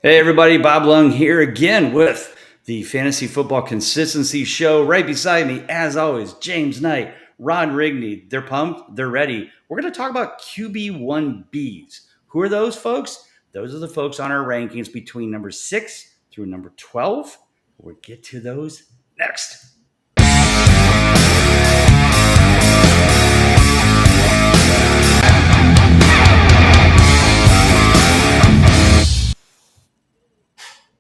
Hey everybody, Bob Lung here again with the Fantasy Football Consistency Show. Right beside me, as always, James Knight, Ron Rigney. They're pumped, they're ready. We're going to talk about QB1Bs. Who are those folks? Those are the folks on our rankings between number 6 through number 12. We'll get to those next.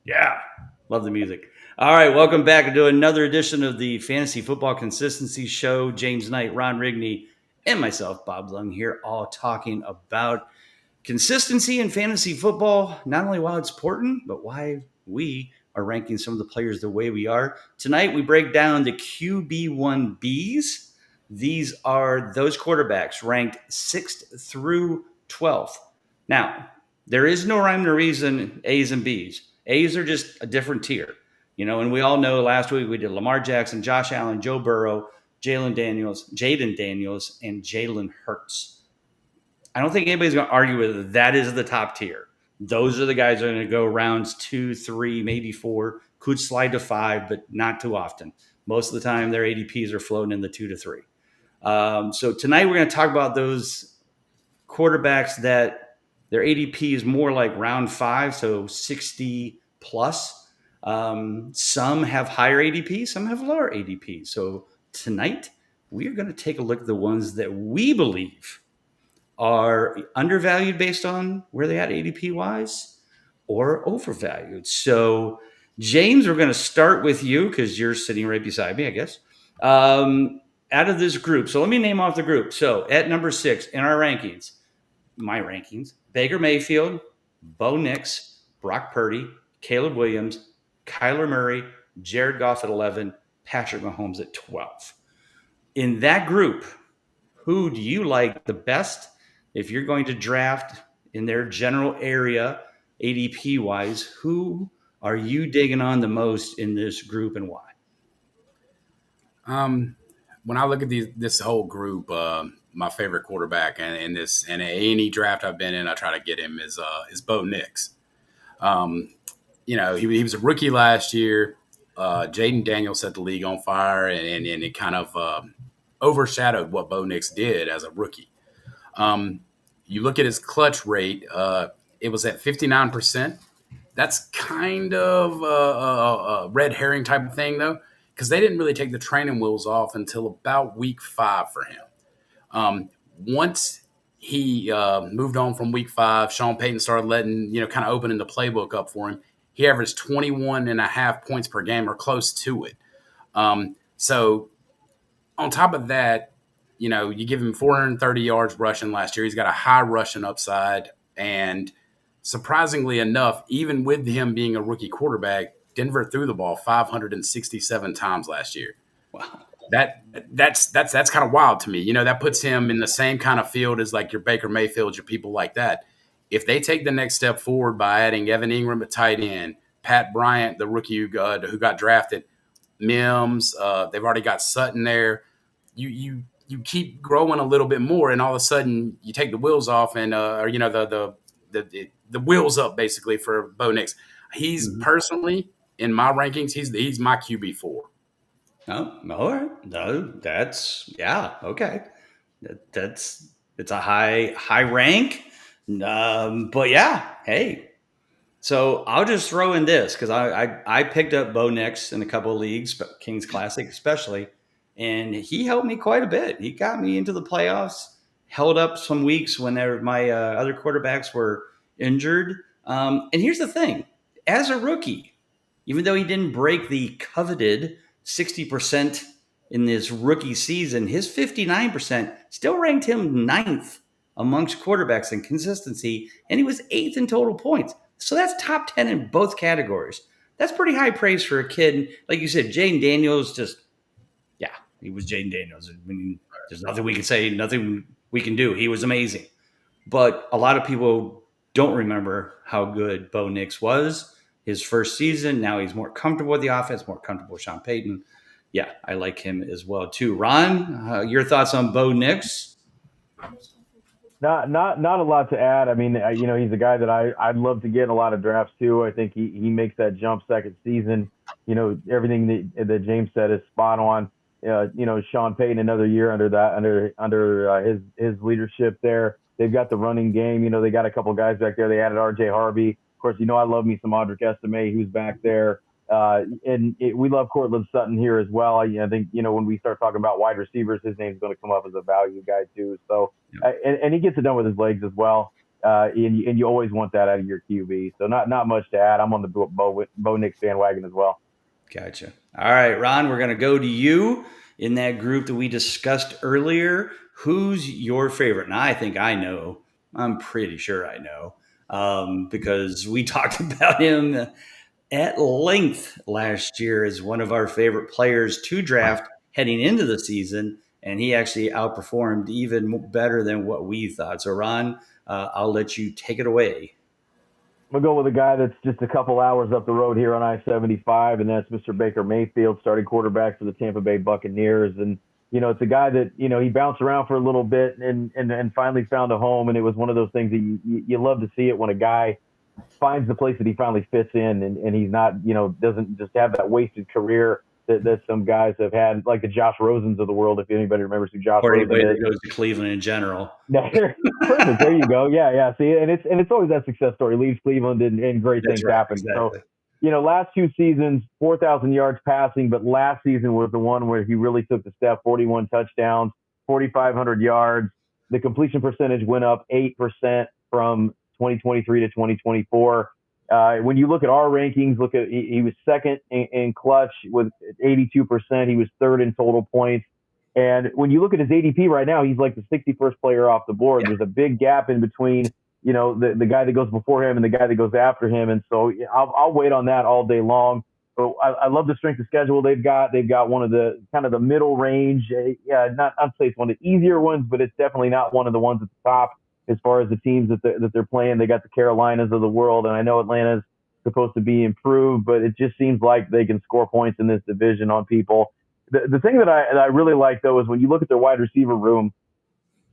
Yeah, love the music. All right, welcome back to another edition of the Fantasy Football Consistency Show. James Knight, Ron Rigney, and myself, Bob Lung, here, all talking about consistency in fantasy football. Not only why it's important, but why we are ranking some of the players the way we are. Tonight, we break down the QB1Bs. These are those quarterbacks ranked 6th through 12th. Now, there is no rhyme or reason A's and B's. A's are just a different tier. And we all know last week we did Lamar Jackson, Josh Allen, Joe Burrow, Jaden Daniels, and Jalen Hurts. I don't think anybody's going to argue with it. That is the top tier. Those are the guys that are going to go rounds 2, 3, maybe 4, could slide to 5, but not too often. Most of the time, their ADPs are floating in the 2 to 3. So tonight we're going to talk about those quarterbacks that their ADP is more like round 5, so 60 plus. Some have higher ADP, some have lower ADP. So tonight we are going to take a look at the ones that we believe are undervalued based on where they at ADP wise or overvalued. So James, we're going to start with you because you're sitting right beside me, I guess. Out of this group, so let me name off the group. So at number 6 in our rankings, my rankings, Baker Mayfield, Bo Nix, Brock Purdy, Caleb Williams, Kyler Murray, Jared Goff at 11, Patrick Mahomes at 12. In that group, who do you like the best if you're going to draft in their general area, ADP wise? Who are you digging on the most in this group and why? When I look at this whole group, my favorite quarterback and any draft I've been in, I try to get him is Bo Nix. He was a rookie last year. Jaden Daniels set the league on fire, and it kind of overshadowed what Bo Nix did as a rookie. You look at his clutch rate; it was at 59%. That's kind of a red herring type of thing, though, because they didn't really take the training wheels off until about week 5 for him. Once he moved on from week 5, Sean Payton started kind of opening the playbook up for him. He averaged 21.5 points per game or close to it. So on top of that, you give him 430 yards rushing last year. He's got a high rushing upside. And surprisingly enough, even with him being a rookie quarterback, Denver threw the ball 567 times last year. Wow. That's kind of wild to me. That puts him in the same kind of field as like your Baker Mayfield, your people like that. If they take the next step forward by adding Evan Ingram at tight end, Pat Bryant, the rookie who got drafted, Mims, they've already got Sutton there. You keep growing a little bit more, and all of a sudden you take the wheels off, and the wheels up basically for Bo Nix. He's personally in my rankings. He's my QB4. Oh, all right. No, that's okay. It's a high rank. But yeah, hey. So I'll just throw in this because I picked up Bo Nix in a couple of leagues, Kings Classic especially, and he helped me quite a bit. He got me into the playoffs, held up some weeks whenever my other quarterbacks were injured. And here's the thing: as a rookie, even though he didn't break the coveted 60% in this rookie season, his 59% still ranked him 9th amongst quarterbacks in consistency, and he was 8th in total points. So that's top 10 in both categories. That's pretty high praise for a kid. Like you said, Jaden Daniels he was Jaden Daniels. I mean, there's nothing we can say, nothing we can do. He was amazing. But a lot of people don't remember how good Bo Nix was his first season. Now he's more comfortable with the offense, more comfortable with Sean Payton. Yeah, I like him as well too. Ron, your thoughts on Bo Nix? Not a lot to add. I mean, he's a guy that I'd love to get in a lot of drafts too. I think he makes that jump second season. Everything that James said is spot on. Sean Payton another year under his leadership there. They've got the running game. They got a couple guys back there. They added R.J. Harvey. Of course, I love me some Audric Estime, who's back there. We love Cortland Sutton here as well. I think, when we start talking about wide receivers, his name's going to come up as a value guy too. So, and he gets it done with his legs as well. And you always want that out of your QB. So not much to add. I'm on the Bo Nix bandwagon as well. Gotcha. All right, Ron, we're going to go to you in that group that we discussed earlier. Who's your favorite? And I think I know. I'm pretty sure I know because we talked about him at length last year as one of our favorite players to draft heading into the season, and he actually outperformed even better than what we thought. So, Ron, I'll let you take it away. I'm going to go with a guy that's just a couple hours up the road here on I-75, and that's Mr. Baker Mayfield, starting quarterback for the Tampa Bay Buccaneers. And, it's a guy that, he bounced around for a little bit and finally found a home, and it was one of those things that you love to see it when a guy finds the place that he finally fits in, and he's not, doesn't just have that wasted career that some guys have had, like the Josh Rosens of the world, if anybody remembers who Josh Rosen is. That goes to Cleveland in general. Perfect. There you go. Yeah. See, and it's always that success story. Leaves Cleveland and great things happen. Exactly. So, last 2 seasons, 4,000 yards passing, but last season was the one where he really took the step, 41 touchdowns, 4,500 yards. The completion percentage went up 8% from 2023 to 2024. When you look at our rankings, he was second in clutch with 82%. He was third in total points. And when you look at his ADP right now, he's like the 61st player off the board. Yeah. There's a big gap in between, the guy that goes before him and the guy that goes after him. And so I'll wait on that all day long. But I love the strength of schedule they've got. They've got one of the kind of the middle range. Not say it's one of the easier ones, but it's definitely not one of the ones at the top as far as the teams that they're playing. They got the Carolinas of the world, and I know Atlanta's supposed to be improved, but it just seems like they can score points in this division on people. The thing that I really like, though, is when you look at their wide receiver room,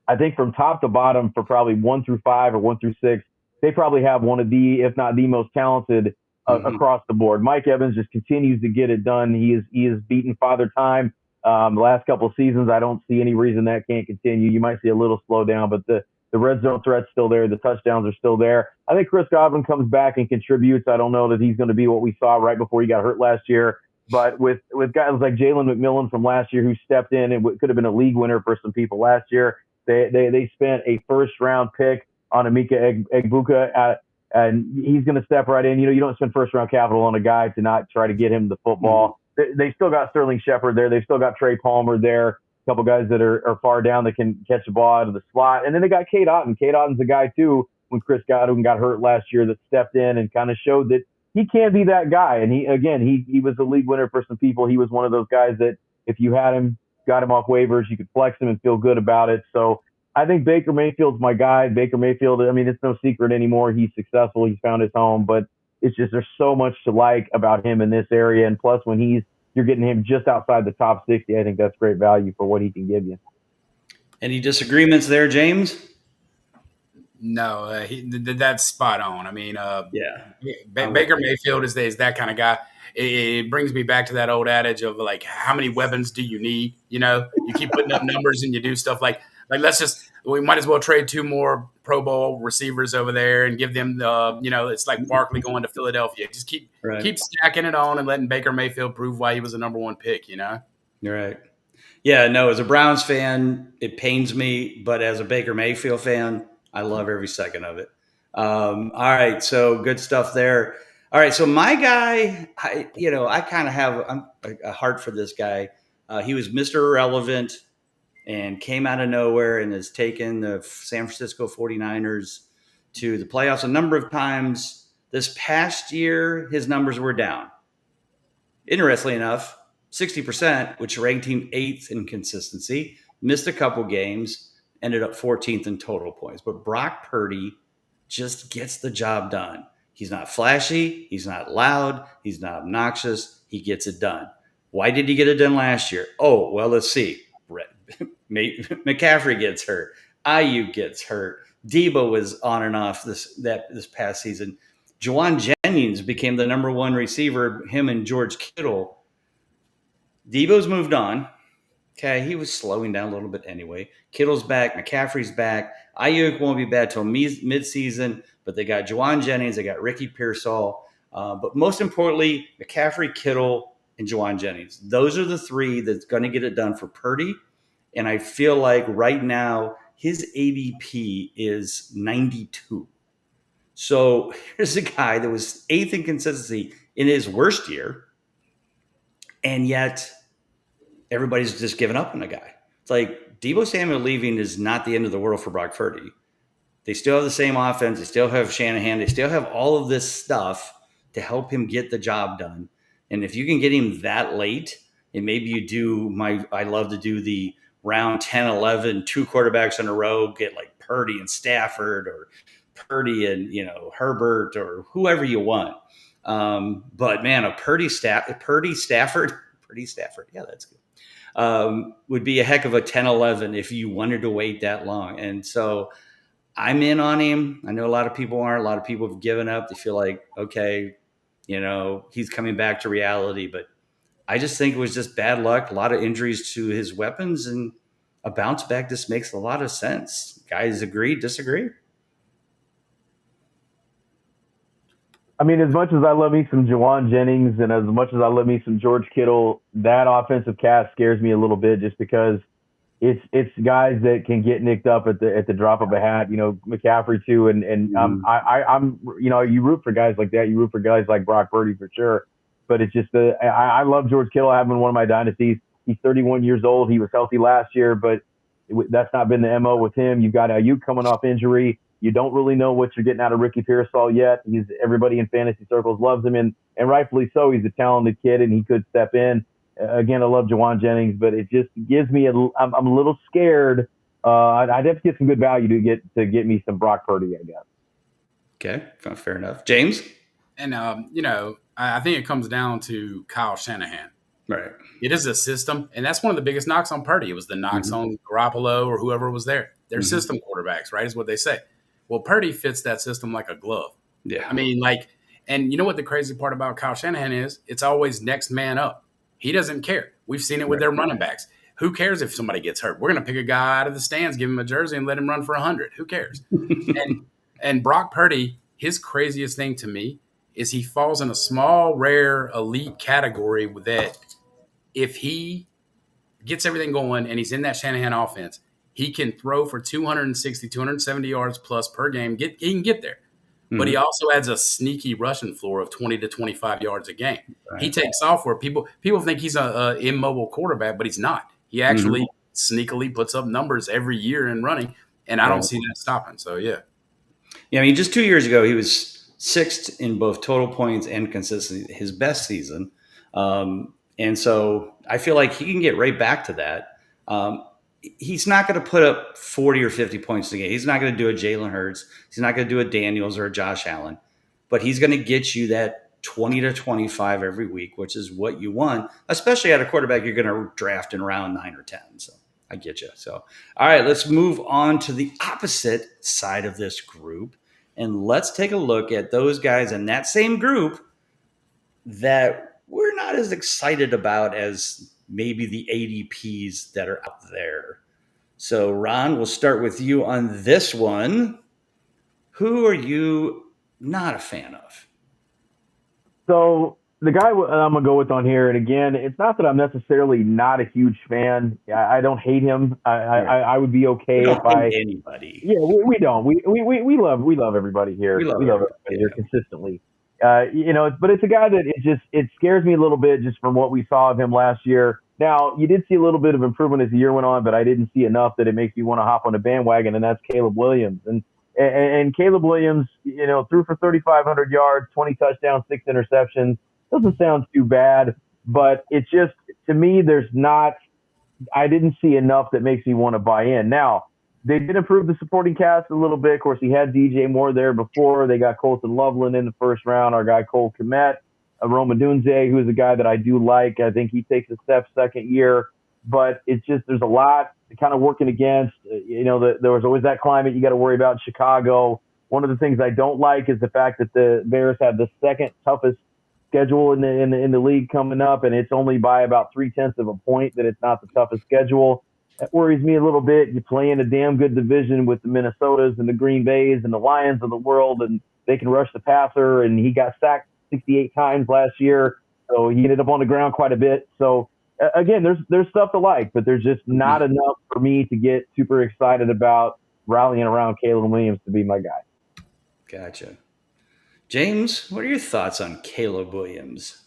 I think from top to bottom for probably 1 through 5 or 1 through 6, they probably have one of the, if not the most talented across the board. Mike Evans just continues to get it done. He is beaten Father Time. The last couple of seasons, I don't see any reason that can't continue. You might see a little slowdown, but the red zone threat's still there. The touchdowns are still there. I think Chris Godwin comes back and contributes. I don't know that he's going to be what we saw right before he got hurt last year. But with guys like Jalen McMillan from last year who stepped in and could have been a league winner for some people last year, they spent a first-round pick on Emeka Egbuka, and he's going to step right in. You don't spend first-round capital on a guy to not try to get him the football. Mm-hmm. They still got Sterling Shepard there. They've still got Trey Palmer there. A couple guys that are far down that can catch the ball out of the slot. And then they got Cade Otton. Cade Otton's a guy, too, when Chris Godwin got hurt last year, that stepped in and kind of showed that he can be that guy. And he was a league winner for some people. He was one of those guys that if you had him, got him off waivers, you could flex him and feel good about it. So I think Baker Mayfield's my guy. Baker Mayfield, I mean, it's no secret anymore. He's successful. He's found his home. But it's just there's so much to like about him in this area. And plus, when you're getting him just outside the top 60, I think that's great value for what he can give you. Any disagreements there, James? No, that's spot on. I mean, Baker Mayfield is that kind of guy. It brings me back to that old adage of like, how many weapons do you need? You keep putting up numbers and you do stuff like we might as well trade 2 more Pro Bowl receivers over there and give them it's like Barkley going to Philadelphia. Just keep stacking it on and letting Baker Mayfield prove why he was the number 1 pick. You're right. Yeah, no, as a Browns fan, it pains me, but as a Baker Mayfield fan, I love every second of it. All right, so good stuff there. All right, so my guy, I kind of have a heart for this guy. He was Mr. Irrelevant and came out of nowhere and has taken the San Francisco 49ers to the playoffs a number of times. This past year, his numbers were down. Interestingly enough, 60%, which ranked him 8th in consistency, missed a couple games, ended up 14th in total points. But Brock Purdy just gets the job done. He's not flashy. He's not loud. He's not obnoxious. He gets it done. Why did he get it done last year? Oh, well, let's see. McCaffrey gets hurt. Ayuk gets hurt. Debo was on and off this past season. Juwan Jennings became the number one receiver, him and George Kittle. Debo's moved on. Okay, he was slowing down a little bit anyway. Kittle's back. McCaffrey's back. Ayuk won't be bad till mid-season, but they got Juwan Jennings. They got Ricky Pearsall. But most importantly, McCaffrey, Kittle, and Juwan Jennings. Those are the three that's going to get it done for Purdy. And I feel like right now his ADP is 92. So here's a guy that was 8th in consistency in his worst year, and yet everybody's just given up on the guy. It's like Debo Samuel leaving is not the end of the world for Brock Purdy. They still have the same offense. They still have Shanahan. They still have all of this stuff to help him get the job done. And if you can get him that late, and maybe you do I love to do the round 10, 11, 2 quarterbacks in a row, get like Purdy and Stafford, or Purdy and Herbert, or whoever you want. But man, a Purdy Stafford, yeah, that's good. Would be a heck of a 10-11 if you wanted to wait that long. And so I'm in on him. I know a lot of people aren't. A lot of people have given up. They feel like, okay, he's coming back to reality. But I just think it was just bad luck, a lot of injuries to his weapons, and a bounce back just makes a lot of sense. Guys agree, disagree? I mean, as much as I love me some Juwan Jennings and as much as I love me some George Kittle, that offensive cast scares me a little bit, just because it's guys that can get nicked up at the drop of a hat. McCaffrey too, and I'm you root for guys like that. You root for guys like Brock Purdy for sure. But it's just I love George Kittle. I have him in one of my dynasties. He's 31 years old. He was healthy last year, but that's not been the MO with him. You've got Ayuk coming off injury. You don't really know what you're getting out of Ricky Pearsall yet. Everybody in fantasy circles loves him, and rightfully so. He's a talented kid, and he could step in. Again, I love Juwan Jennings, but it just gives me I'm a little scared. I'd have to get some good value to get me some Brock Purdy, I guess. Okay, fair enough. James? And, I think it comes down to Kyle Shanahan. Right. It is a system, and that's one of the biggest knocks on Purdy. It was the knocks on Garoppolo or whoever was there. They're system quarterbacks, right, is what they say. Well, Purdy fits that system like a glove. Yeah. I mean, and you know what the crazy part about Kyle Shanahan is? It's always next man up. He doesn't care. We've seen it with their running backs. Who cares if somebody gets hurt? We're going to pick a guy out of the stands, give him a jersey, and let him run for 100. Who cares? and Brock Purdy, his craziest thing to me is he falls in a small, rare, elite category that if he gets everything going and he's in that Shanahan offense, he can throw for 260, 270 yards plus per game. He can get there. But he also adds a sneaky rushing floor of 20 to 25 yards a game. Right. He takes off where people think he's a immobile quarterback, but he's not. He actually sneakily puts up numbers every year in running, and I don't see that stopping. So, yeah. Yeah, I mean, just 2 years ago, he was 6th in both total points and consistency, his best season. And so I feel like he can get right back to that. He's not going to put up 40 or 50 points a game. He's not going to do a Jalen Hurts. He's not going to do a Daniels or a Josh Allen. But he's going to get you that 20 to 25 every week, which is what you want, especially at a quarterback you're going to draft in round 9 or 10. So I get you. So, all right, let's move on to the opposite side of this group. And let's take a look at those guys in that same group that we're not as excited about as maybe the ADPs that are out there. So, Ron, we'll start with you on this one. Who are you not a fan of? So, the guy I'm going to go with on here, and again, it's not that I'm necessarily not a huge fan. I don't hate him. I would be okay if anybody. Yeah, we don't. We love everybody here. We love everybody here consistently. But it's a guy that it scares me a little bit just from what we saw of him last year. Now, you did see a little bit of improvement as the year went on, but I didn't see enough that it makes me want to hop on a bandwagon, and that's Caleb Williams. And Caleb Williams, threw for 3,500 yards, 20 touchdowns, 6 interceptions. Doesn't sound too bad, but it's just, to me, I didn't see enough that makes me want to buy in. Now, they did improve the supporting cast a little bit. Of course, he had DJ Moore there before. They got Colton Loveland in the first round, our guy Cole Kmet, Rome Odunze, who is a guy that I do like. I think he takes a step second year. but it's just there's a lot kind of working against. There was always that climate you got to worry about in Chicago. One of the things I don't like is the fact that the Bears have the second toughest schedule in the league coming up, and it's only by about 0.3 of a point that it's not the toughest schedule. That worries me a little bit. You play in a damn good division with the Minnesotas and the Green Bays and the Lions of the world, and they can rush the passer, and he got sacked 68 times last year, so he ended up on the ground quite a bit. So again, there's stuff to like, but there's just not enough for me to get super excited about rallying around Caleb Williams to be my guy. Gotcha. James, what are your thoughts on Caleb Williams?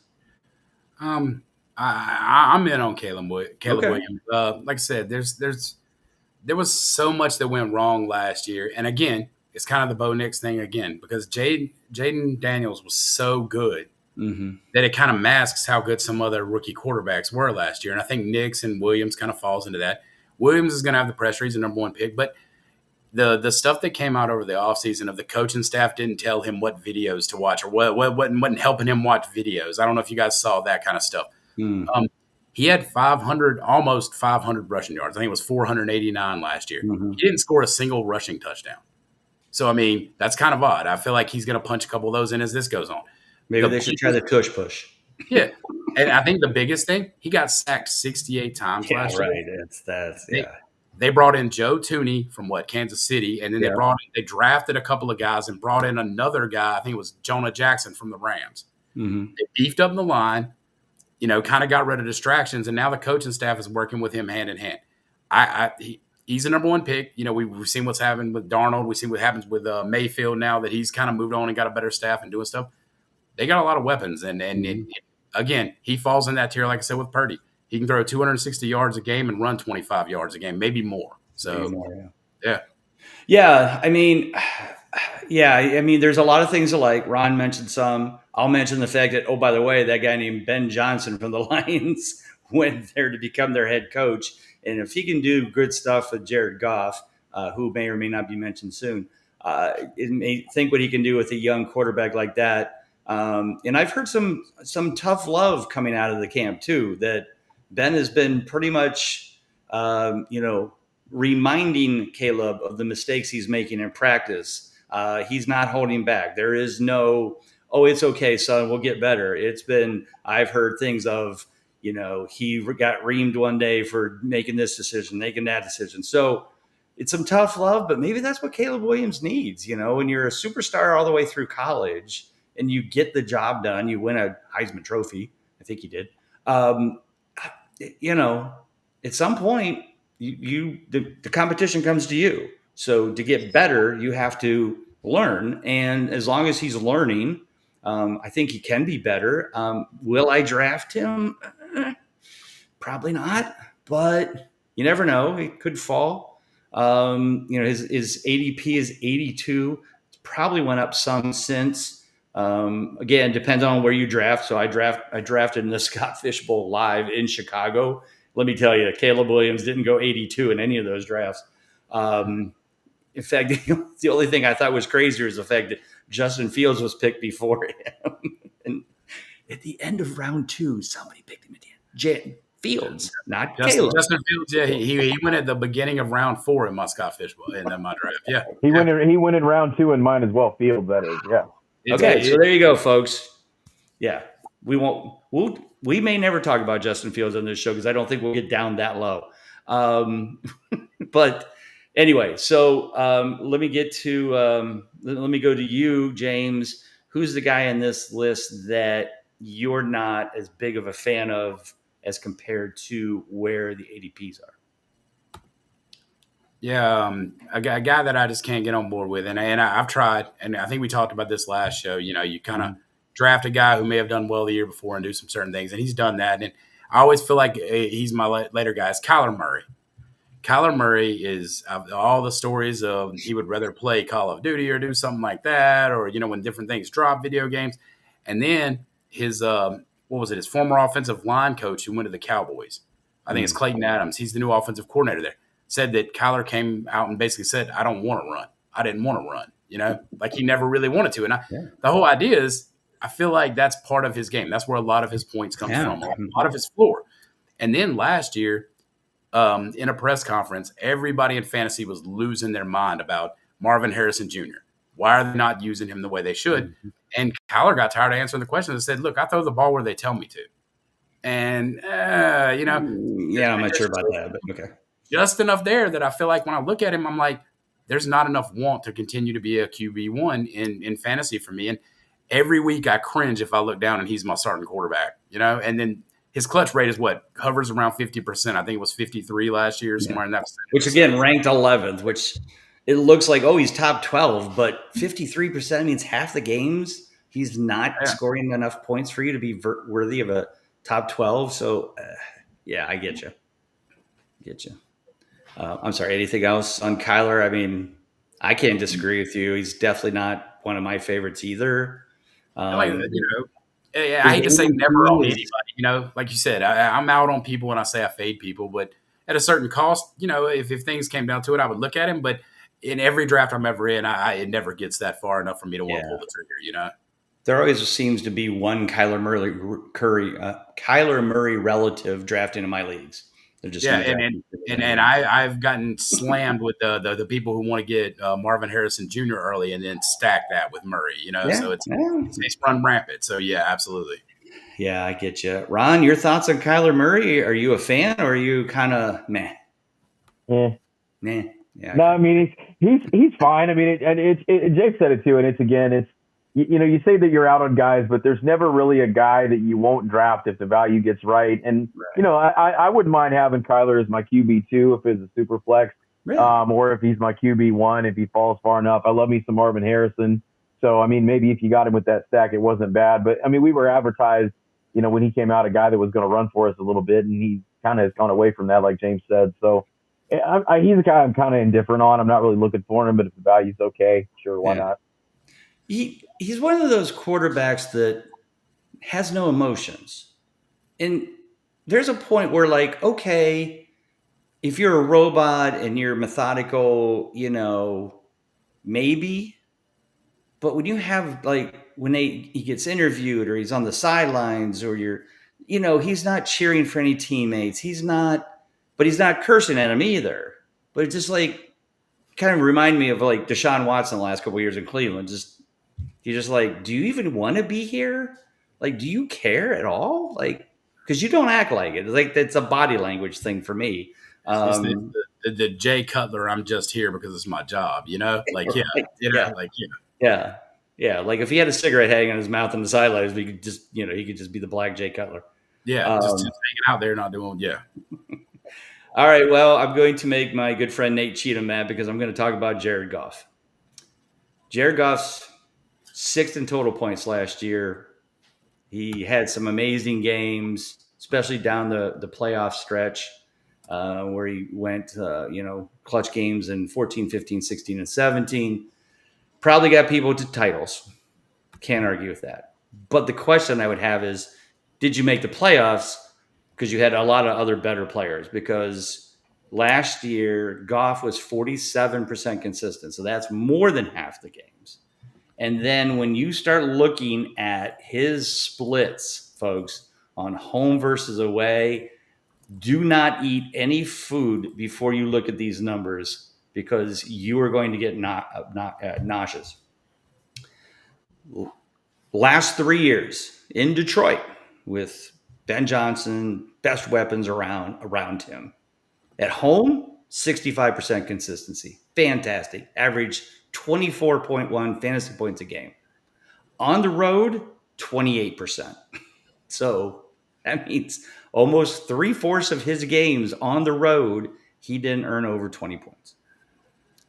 I'm in on Caleb Williams. Like I said, there was so much that went wrong last year, and again, it's kind of the Bo Nix thing again because Jaden Daniels was so good that it kind of masks how good some other rookie quarterbacks were last year, and I think Nix and Williams kind of falls into that. Williams is going to have the pressure; he's the number 1 pick, but the stuff that came out over the offseason of the coaching staff didn't tell him what videos to watch or wasn't helping him watch videos. I don't know if you guys saw that kind of stuff. He had almost 500 rushing yards. I think it was 489 last year. He didn't score a single rushing touchdown. So, I mean, that's kind of odd. I feel like he's going to punch a couple of those in as this goes on. Maybe they should try the tush push. Yeah. And I think the biggest thing, he got sacked 68 times last year. Right. They brought in Joe Tooney from Kansas City, and then they drafted a couple of guys and brought in another guy. I think it was Jonah Jackson from the Rams. They beefed up the line, kind of got rid of distractions, and now the coaching staff is working with him hand in hand. He's the number 1 pick. We've seen what's happened with Darnold. We've seen what happens with Mayfield now that he's kind of moved on and got a better staff and doing stuff. They got a lot of weapons, and again, he falls in that tier, like I said, with Purdy. He can throw 260 yards a game and run 25 yards a game, maybe more. So, yeah. I mean, there's a lot of things to like. Ron mentioned some. I'll mention the fact that, oh, by the way, that guy named Ben Johnson from the Lions went there to become their head coach. And if he can do good stuff with Jared Goff, who may or may not be mentioned soon, think what he can do with a young quarterback like that. And I've heard some tough love coming out of the camp too, that Ben has been pretty much, reminding Caleb of the mistakes he's making in practice. He's not holding back. There is no, oh, it's okay, son, we'll get better. I've heard things of, he got reamed one day for making this decision, making that decision. So it's some tough love, but maybe that's what Caleb Williams needs. When you're a superstar all the way through college and you get the job done, you win a Heisman Trophy. I think he did. At some point, the competition comes to you. So to get better, you have to learn. And as long as he's learning, I think he can be better. Will I draft him? Probably not, but you never know. He could fall. His ADP is 82. It's probably went up some since. Again, depends on where you draft. So I drafted in the Scott Fish Bowl live in Chicago. Let me tell you, Caleb Williams didn't go 82 in any of those drafts. In fact, the only thing I thought was crazier is the fact that Justin Fields was picked before him. And at the end of round 2, somebody picked him at the end. Fields, not Caleb. Justin Fields, yeah, he went at the beginning of round 4 in my Scott Fish Bowl in my draft. Yeah, he went in round 2 in mine as well. Fields, that is, yeah. Okay, so there you go, folks. Yeah, we may never talk about Justin Fields on this show because I don't think we'll get down that low. But anyway, so let me go to you, James. Who's the guy in this list that you're not as big of a fan of as compared to where the ADPs are? Yeah, a guy that I just can't get on board with, and I've tried, and I think we talked about this last show. You kind of draft a guy who may have done well the year before and do some certain things, and he's done that. And I always feel like he's my later guy. It's Kyler Murray. Kyler Murray is all the stories of he would rather play Call of Duty or do something like that, or when different things drop, video games, and then his his former offensive line coach who went to the Cowboys. I think it's Clayton Adams. He's the new offensive coordinator there. Said that Kyler came out and basically said, I don't want to run. I didn't want to run, like he never really wanted to. And the whole idea is I feel like that's part of his game. That's where a lot of his points come from, a lot of his floor. And then last year, in a press conference, everybody in fantasy was losing their mind about Marvin Harrison Jr. Why are they not using him the way they should? Mm-hmm. And Kyler got tired of answering the question and said, look, I throw the ball where they tell me to. And, I'm not sure about that, but okay. Just enough there that I feel like when I look at him, I'm like, there's not enough want to continue to be a QB1 in fantasy for me. And every week I cringe if I look down and he's my starting quarterback, and then his clutch rate is what hovers around 50%. I think it was 53 last year, somewhere in that percentage. Which again, ranked 11th, which it looks like, he's top 12, but 53% means half the games he's not scoring enough points for you to be worthy of a top 12. So, I get you. I'm sorry. Anything else on Kyler? I mean, I can't disagree with you. He's definitely not one of my favorites either. I hate to say never on anybody. Like you said, I'm out on people when I say I fade people, but at a certain cost, if things came down to it, I would look at him. But in every draft I'm ever in, it never gets that far enough for me to want to pull the trigger. There always seems to be one Kyler Murray relative drafting in my leagues. They're just and I've gotten slammed with the people who want to get Marvin Harrison Jr. early and then stack that with Murray. So it's run rampant. So absolutely. Yeah, I get you, Ron. Your thoughts on Kyler Murray? Are you a fan or are you kind of meh? Yeah. No, I mean he's fine. I mean, Jake said it too, and it's you say that you're out on guys, but there's never really a guy that you won't draft if the value gets right. And, I wouldn't mind having Kyler as my QB2 if it's a super flex, or if he's my QB1 if he falls far enough. I love me some Marvin Harrison. So, I mean, maybe if you got him with that stack, it wasn't bad. But, I mean, we were advertised, when he came out, a guy that was going to run for us a little bit, and he kind of has gone away from that, like James said. So, he's a guy I'm kind of indifferent on. I'm not really looking for him, but if the value's okay, sure, why not? He's one of those quarterbacks that has no emotions. And there's a point where, like, okay, if you're a robot and you're methodical, maybe. But when you have, like, when he gets interviewed or he's on the sidelines or he's not cheering for any teammates. He's not cursing at him either. But it's just like, kind of remind me of like Deshaun Watson the last couple of years in Cleveland. You're just like, do you even want to be here? Like, do you care at all? Like, because you don't act like it. It's like, it's a body language thing for me. The Jay Cutler, I'm just here because it's my job, Like, Like if he had a cigarette hanging in his mouth on the sidelines, he could just be the black Jay Cutler. Yeah, just hanging out there, not doing, All right, well, I'm going to make my good friend Nate Cheatham mad because I'm going to talk about Jared Goff. Jared Goff's 6th in total points last year. He had some amazing games, especially down the playoff stretch where he went, clutch games in 14, 15, 16, and 17. Probably got people to titles. Can't argue with that. But the question I would have is, did you make the playoffs because you had a lot of other better players? Because last year, Goff was 47% consistent. So that's more than half the games. And then when you start looking at his splits, folks, on home versus away, do not eat any food before you look at these numbers because you are going to get nauseous. Last 3 years in Detroit with Ben Johnson, best weapons around him. At home, 65% consistency. Fantastic. Average 24.1 fantasy points a game. On the road, 28%. So that means almost 3/4 of his games on the road, he didn't earn over 20 points.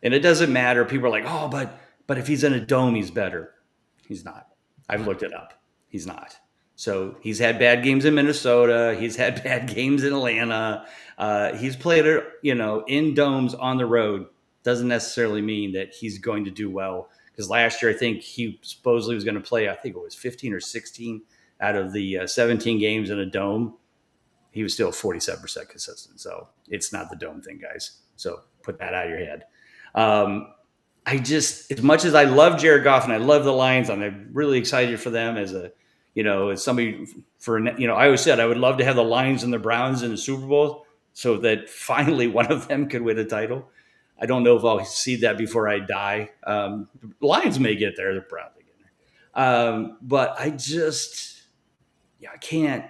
And it doesn't matter. People are like, oh, but if he's in a dome, he's better. He's not. I've looked it up. He's not. So he's had bad games in Minnesota. He's had bad games in Atlanta. He's played, in domes on the road. Doesn't necessarily mean that he's going to do well. Because last year, I think he supposedly was going to play, I think it was 15 or 16 out of the 17 games in a dome. He was still 47% consistent. So it's not the dome thing, guys. So put that out of your head. As much as I love Jared Goff and I love the Lions, I'm really excited for them as somebody I always said I would love to have the Lions and the Browns in the Super Bowl. so that finally one of them could win a title. I don't know if I'll see that before I die. The Lions may get there. They're probably getting there. But I just, I can't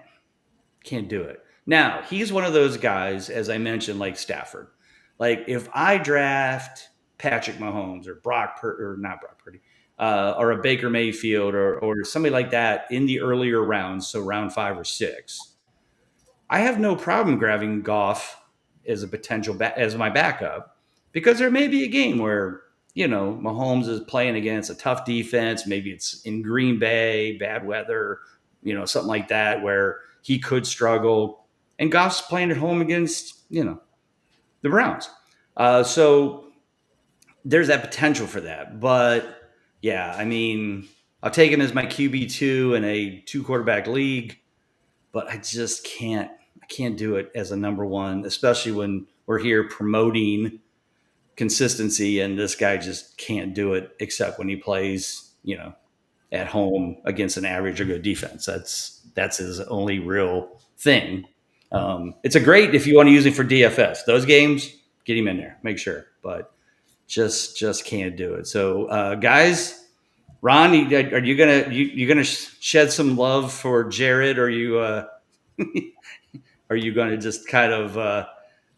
do it. Now, he's one of those guys, as I mentioned, like Stafford. Like if I draft Patrick Mahomes or not Brock Purdy, or a Baker Mayfield or somebody like that in the earlier rounds, so round 5 or 6, I have no problem grabbing Goff as a potential as my backup, because there may be a game where Mahomes is playing against a tough defense. Maybe it's in Green Bay, bad weather, something like that, where he could struggle. And Goff's playing at home against the Browns, so there's that potential for that. But yeah, I mean, I'll take him as my QB2 in a 2-quarterback league, but I just can't. I can't do it as a number one, especially when we're here promoting consistency, and this guy just can't do it except when he plays, at home against an average or good defense. That's his only real thing. It's a great if you want to use him for DFS. Those games, get him in there, make sure, but just can't do it. So, guys, Ron, are you gonna shed some love for Jared? Or are you going to just kind of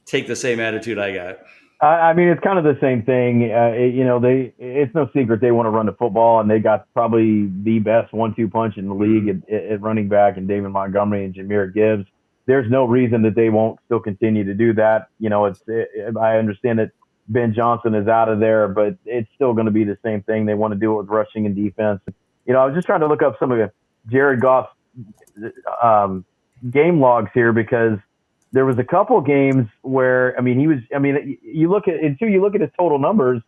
take the same attitude I got? I mean, it's kind of the same thing. It's no secret they want to run the football, and they got probably the best 1-2 punch in the league at running back, and David Montgomery and Jahmyr Gibbs. There's no reason that they won't still continue to do that. I understand that Ben Johnson is out of there, but it's still going to be the same thing. They want to do it with rushing and defense. I was just trying to look up some of Jared Goff's game logs here, because there was a couple games where, you look at his total numbers,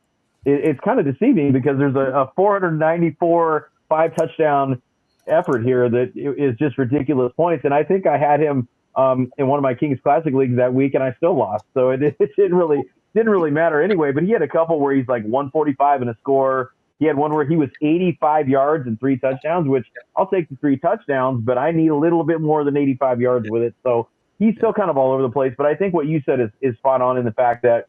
it's kind of deceiving, because there's a 494 5-touchdown effort here that is just ridiculous points. And I think I had him in one of my Kings Classic leagues that week, and I still lost. So it didn't really matter anyway. But he had a couple where he's like 145 and a score. He had one where he was 85 yards and 3 touchdowns, which I'll take the 3 touchdowns, but I need a little bit more than 85 yards with it. So he's still kind of all over the place. But I think what you said is spot on in the fact that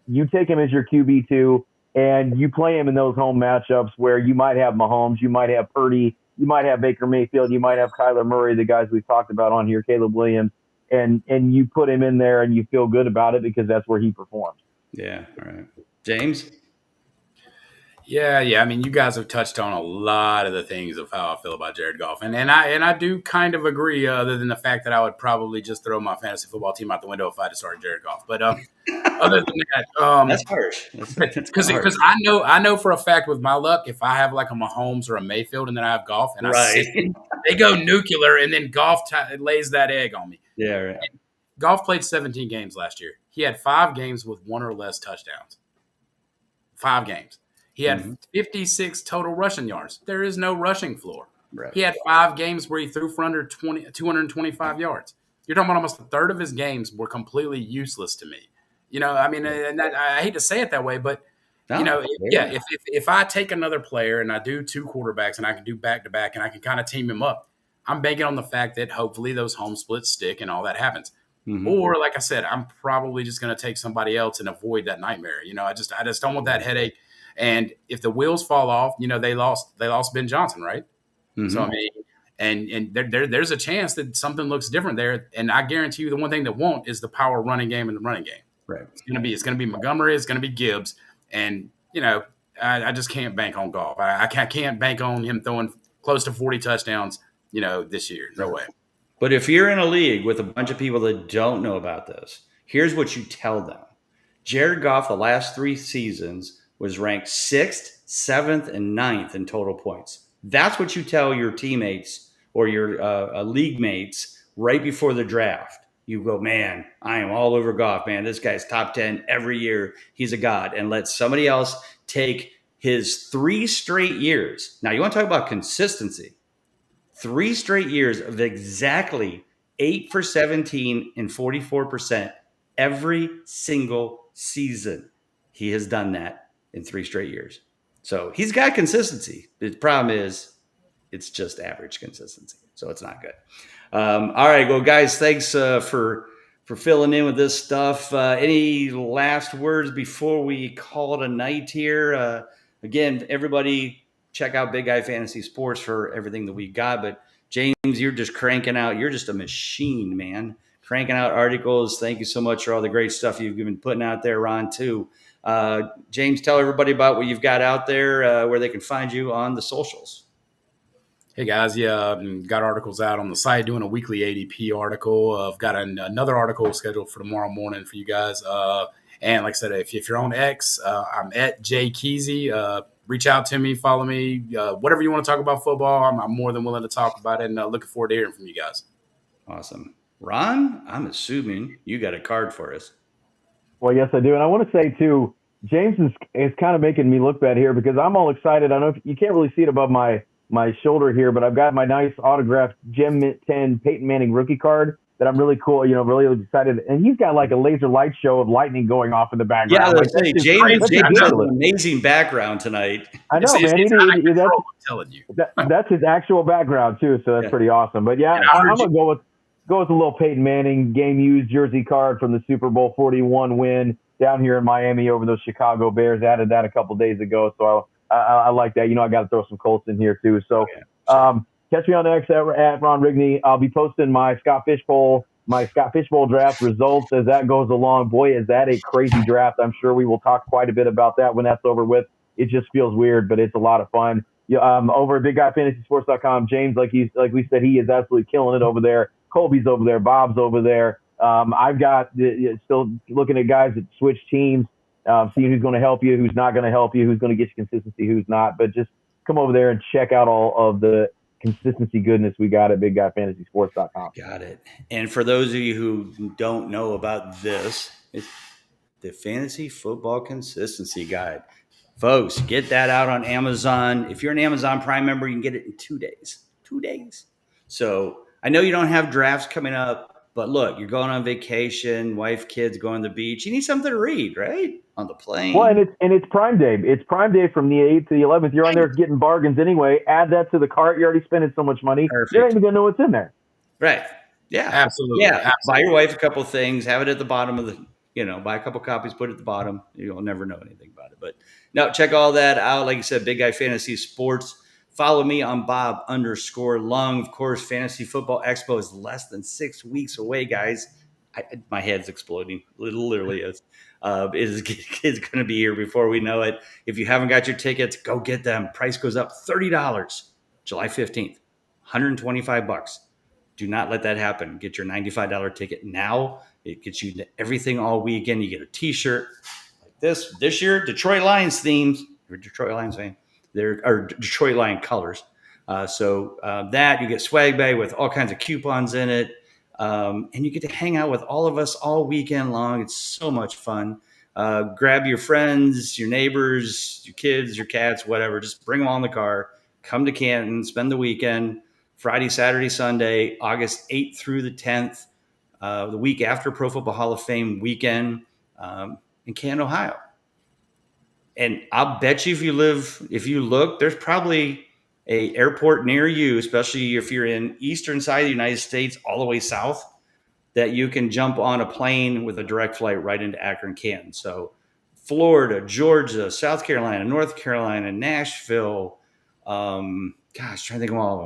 you take him as your QB2 and you play him in those home matchups where you might have Mahomes, you might have Purdy, you might have Baker Mayfield, you might have Kyler Murray, the guys we've talked about on here, Caleb Williams, and you put him in there and you feel good about it because that's where he performs. Yeah, all right. James? Yeah. I mean, you guys have touched on a lot of the things of how I feel about Jared Goff, and I do kind of agree. Other than the fact that I would probably just throw my fantasy football team out the window if I had to start Jared Goff. But other than that, that's harsh. Because I know for a fact with my luck, if I have like a Mahomes or a Mayfield, and then I have Goff, and they go nuclear, and then Goff lays that egg on me. Yeah, right. And Goff played 17 games last year. He had 5 games with 1 or less touchdowns. 5 games. He had 56 total rushing yards. There is no rushing floor. Right. He had 5 games where he threw for under 225 yards. You're talking about almost a third of his games were completely useless to me. And I hate to say it that way, but if I take another player and I do 2 quarterbacks and I can do back-to-back and I can kind of team him up, I'm banking on the fact that hopefully those home splits stick and all that happens. Mm-hmm. Or, like I said, I'm probably just going to take somebody else and avoid that nightmare. I just don't want that headache. And if the wheels fall off, they lost Ben Johnson, right? Mm-hmm. So and there's a chance that something looks different there. And I guarantee you, the one thing that won't is the power running game and the running game. Right. It's gonna be Montgomery. It's gonna be Gibbs. And I just can't bank on Goff. I can't bank on him throwing close to 40 touchdowns. This year, no way. But if you're in a league with a bunch of people that don't know about this, here's what you tell them: Jared Goff, the last 3 seasons, was ranked 6th, 7th, and 9th in total points. That's what you tell your teammates or your league mates right before the draft. You go, man, I am all over Goff, man. This guy's top 10 every year. He's a god. And let somebody else take his 3 straight years. Now, you want to talk about consistency. 3 straight years of exactly 8 for 17 and 44% every single season. He has done that in 3 straight years. So he's got consistency. The problem is it's just average consistency. So it's not good. All right. Well, guys, thanks for for filling in with this stuff. Any last words before we call it a night here? Again, everybody check out Big Guy Fantasy Sports for everything that we got. But James, you're just cranking out. You're just a machine, man. Cranking out articles. Thank you so much for all the great stuff you've been putting out there, Ron, too. James, tell everybody about what you've got out there, where they can find you on the socials. Hey guys, got articles out on the site, doing a weekly ADP article. I've got another article scheduled for tomorrow morning for you guys. And like I said, if you're on X, I'm at Jay Keezy. Reach out to me, follow me, whatever you want to talk about football. I'm more than willing to talk about it, and looking forward to hearing from you guys. Awesome. Ron, I'm assuming you got a card for us. Well, yes, I do. And I want to say, too, James is kind of making me look bad here because I'm all excited. I know you can't really see it above my shoulder here, but I've got my nice autographed Gem Mint 10 Peyton Manning rookie card that I'm really cool, really excited. And he's got like a laser light show of lightning going off in the background. Yeah, like, James has an amazing background tonight. I know, man. I'm telling you. That's his actual background, too, so that's pretty awesome. But, yeah, I'm going to go with a little Peyton Manning game-used jersey card from the Super Bowl 41 win down here in Miami over those Chicago Bears. Added that a couple days ago, so I like that. I got to throw some Colts in here, too. So catch me on X at Ron Rigney. I'll be posting my Scott Fishbowl draft results as that goes along. Boy, is that a crazy draft. I'm sure we will talk quite a bit about that when that's over with. It just feels weird, but it's a lot of fun. Over at BigGuyFantasySports.com, James, like we said, he is absolutely killing it over there. Colby's over there. Bob's over there. I've got still looking at guys that switch teams, seeing who's going to help you, who's not going to help you, who's going to get you consistency, who's not. But just come over there and check out all of the consistency goodness we got at BigGuyFantasySports.com. Got it. And for those of you who don't know about this, it's the Fantasy Football Consistency Guide. Folks, get that out on Amazon. If you're an Amazon Prime member, you can get it in 2 days. 2 days. So I know you don't have drafts coming up, but look, you're going on vacation, wife, kids, going to the beach. You need something to read, right? On the plane. Well, and it's Prime Day. It's Prime Day from the 8th to the 11th. You're on there getting bargains anyway. Add that to the cart. You're already spending so much money. Perfect. You're not even going to know what's in there. Right. Yeah. Absolutely. Yeah. Absolutely. Buy your wife a couple of things. Have it at the bottom of the, buy a couple copies, put it at the bottom. You'll never know anything about it. But no, check all that out. Like you said, Big Guy Fantasy Sports. Follow me on Bob_Lung. Of course, Fantasy Football Expo is less than 6 weeks away, guys. My head's exploding. It literally is. It's going to be here before we know it. If you haven't got your tickets, go get them. Price goes up $30 July 15th, $125. Do not let that happen. Get your $95 ticket now. It gets you everything all weekend. You get a T-shirt like this. This year, Detroit Lions themes. You're a Detroit Lions fan. There are Detroit Lion colors. So that you get swag bag with all kinds of coupons in it. And you get to hang out with all of us all weekend long. It's so much fun. Grab your friends, your neighbors, your kids, your cats, whatever. Just bring them all in the car. Come to Canton, spend the weekend, Friday, Saturday, Sunday, August 8th through the 10th, the week after Pro Football Hall of Fame weekend in Canton, Ohio. And I'll bet you if you look, there's probably a airport near you, especially if you're in eastern side of the United States, all the way south, that you can jump on a plane with a direct flight right into Akron, Canton. So Florida, Georgia, South Carolina, North Carolina, Nashville, trying to think of all of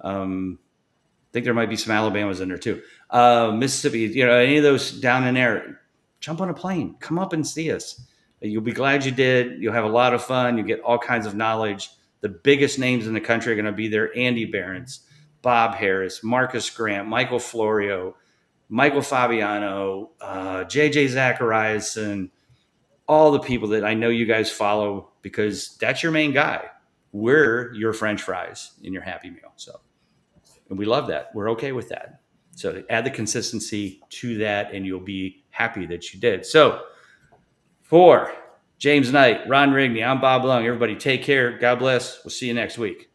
them. I think there might be some Alabamas in there too. Mississippi, any of those down in there, jump on a plane, come up and see us. You'll be glad you did. You'll have a lot of fun. You get all kinds of knowledge. The biggest names in the country are going to be there. Andy Behrens, Bob Harris, Marcus Grant, Michael Florio, Michael Fabiano, JJ Zachariason, all the people that I know you guys follow because that's your main guy. We're your French fries in your Happy Meal. And we love that. We're okay with that. So add the consistency to that and you'll be happy that you did. So for James Knight, Ron Rigney, I'm Bob Lung. Everybody take care. God bless. We'll see you next week.